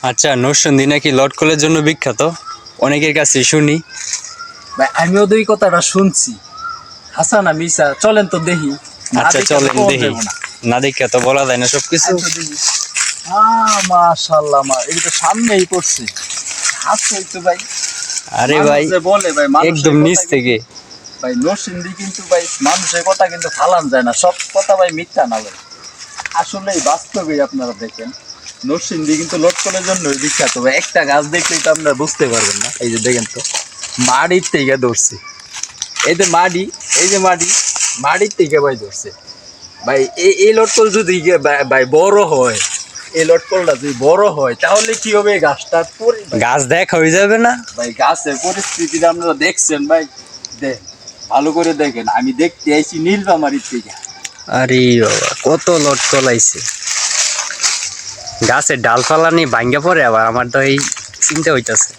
আচ্ছা, নরসিংদী নাকি লটকলের জন্য বিখ্যাত, অনেকের কাছে শুনি। ভাই আমিও দুই কথাটা শুনছি, হাসা না মিসা, চলেন তো দেখি। আচ্ছা চলেন দেখি, না দেখা তো বলা যায় না সবকিছু। মাশাআল্লাহ, এই তো সামনেই পড়ছে। হাসছেই তো ভাই। আরে ভাই বলে ভাই একদম নিচ থেকে। ভাই নরসিংদী কিন্তু ভাই মানুষের কথা কিন্তু ফালান যায় না, সব কথা ভাই মিথ্যা না ভাই, আসলেই বাস্তবেই আপনারা দেখেন নরসিংদী কিন্তু লটকনের জন্য বিখ্যাত ভাই। একটা গাছ দেখলেই তো আপনারা বুঝতে পারবেন না। এই যে দেখেন তো মাটির থেকে ধরছে, এই যে মাটি, এই যে মাটির থেকে ভাই ধরছে ভাই। এই লটকল যদি ভাই বড় হয়, এই লটকলটা যদি বড় হয় তাহলে কি হবে? গাছটার গাছ দেখা হয়ে যাবে না ভাই, গাছের পরিস্থিতিটা আপনারা দেখছেন ভাই, দেখ ভালো করে দেখেন। আমি দেখতে আইছি নীলফামারীর থেকে। আরে বাবা, কত লটকল আইছে, গাছের ডালপালা নিয়ে ভাঙ্গা পড়ে আবার, আমার তো এই চিন্তা হইতাছে।